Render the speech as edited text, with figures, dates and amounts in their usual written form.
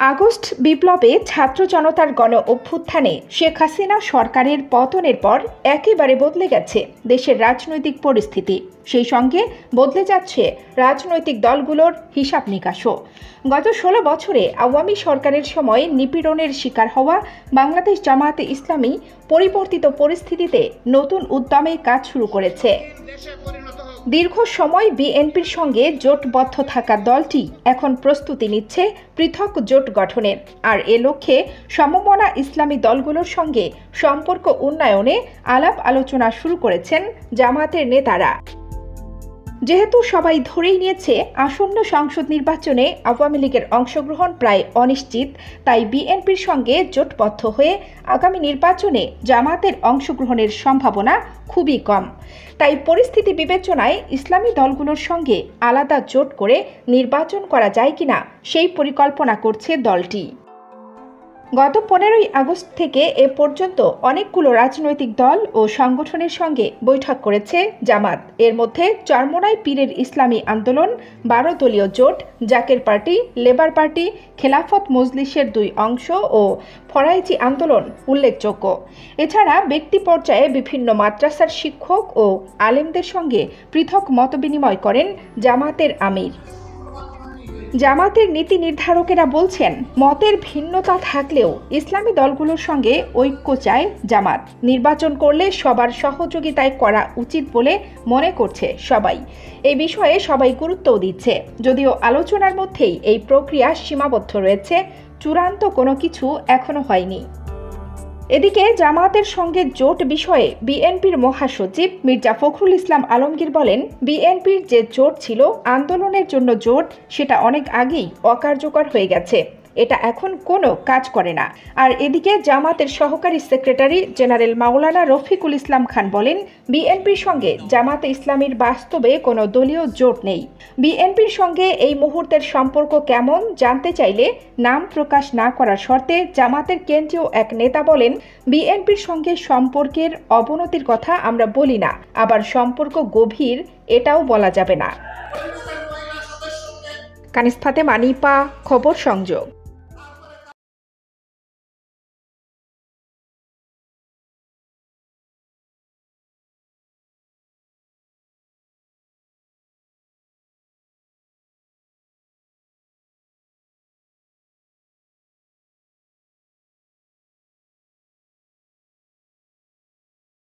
August বিপ্লবে ছাত্র জনতার গণ অভ্যুত্থানে শেখ হাসিনা সরকারের পতনের পর একেবারে বদলে গেছে দেশের রাজনৈতিক পরিস্থিতি। সেই সঙ্গে বদলে যাচ্ছে রাজনৈতিক দলগুলোর হিসাব নিকাশও। গত 16 বছরে আওয়ামী সরকারের সময় নিপীড়নের শিকার হওয়া বাংলাদেশ জামায়াতে ইসলামী পরিবর্তিত পরিস্থিতিতে নতুন উদ্যমে কাজ শুরু করেছে। দীর্ঘ সময় বিএনপির সঙ্গে জোটবদ্ধ থাকা দলটি এখন প্রস্তুতি নিচ্ছে পৃথক জোট গঠনের, আর এ লক্ষ্যে সমমনা ইসলামী দলগুলোর সঙ্গে সম্পর্ক উন্নয়নে আলাপ আলোচনা শুরু করেছেন জামায়াতের নেতারা। যেহেতু সবাই ধরেই নিয়েছে আসন্ন সংসদ নির্বাচনে আওয়ামী লীগের অংশগ্রহণ প্রায় অনিশ্চিত, তাই বিএনপির সঙ্গে জোটবদ্ধ হয়ে আগামী নির্বাচনে জামায়াতের অংশগ্রহণের সম্ভাবনা খুবই কম। তাই পরিস্থিতি বিবেচনায় ইসলামী দলগুলোর সঙ্গে আলাদা জোট করে নির্বাচন করা যায় কিনা সেই পরিকল্পনা করছে দলটি। গত 15ই আগস্ট থেকে এ পর্যন্ত অনেকগুলো রাজনৈতিক দল ও সংগঠনের সঙ্গে বৈঠক করেছে জামাত। এর মধ্যে চরমোনাই পীরের ইসলামী আন্দোলন, 12 দলীয় জোট, জাকের পার্টি, লেবার পার্টি, খেলাফত মজলিসের 2 অংশ ও ফরাইজি আন্দোলন উল্লেখযোগ্য। এছাড়া ব্যক্তি পর্যায়ে বিভিন্ন মাদ্রাসার শিক্ষক ও আলেমদের সঙ্গে পৃথক মতবিনিময় করেন জামাতের আমির। জামাতের নীতি নির্ধারকেরা বলছেন, মতের ভিন্নতা থাকলেও ইসলামী দলগুলোর সঙ্গে ঐক্য চায় জামাত। নির্বাচন করলে সবার সহযোগিতায় করা উচিত বলে মনে করছে সবাই। এই বিষয়ে সবাই গুরুত্বও দিচ্ছে, যদিও আলোচনার মধ্যেই এই প্রক্রিয়া সীমাবদ্ধ রয়েছে, চূড়ান্ত কোনো কিছু এখনো হয়নি। এদিকে জামায়াতের সঙ্গে জোট বিষয়ে বিএনপির মহাসচিব মির্জা ফখরুল ইসলাম আলমগীর বলেন, বিএনপির যে জোট ছিল আন্দোলনের জন্য জোট, সেটা অনেক আগেই অকার্যকর হয়ে গেছে, এটা এখন কোনো কাজ করে না। আর এদিকে জামাতের সহকারী সেক্রেটারি জেনারেল মাওলানা রফিকুল ইসলাম খান বলেন, বিএনপির সঙ্গে জামাতে ইসলামীর বাস্তবে কোনো দলীয় জোট নেই। বিএনপির সঙ্গে এই মুহূর্তের সম্পর্ক কেমন জানতে চাইলে নাম প্রকাশ না করার শর্তে জামাতের কেন্দ্রীয় এক নেতা বলেন, বিএনপির সঙ্গে সম্পর্কের অবনতির কথা আমরা বলি না, আবার সম্পর্ক গভীর এটাও বলা যাবে না। কানিস ফাতেমা, নিপা, খবর সংযোগ।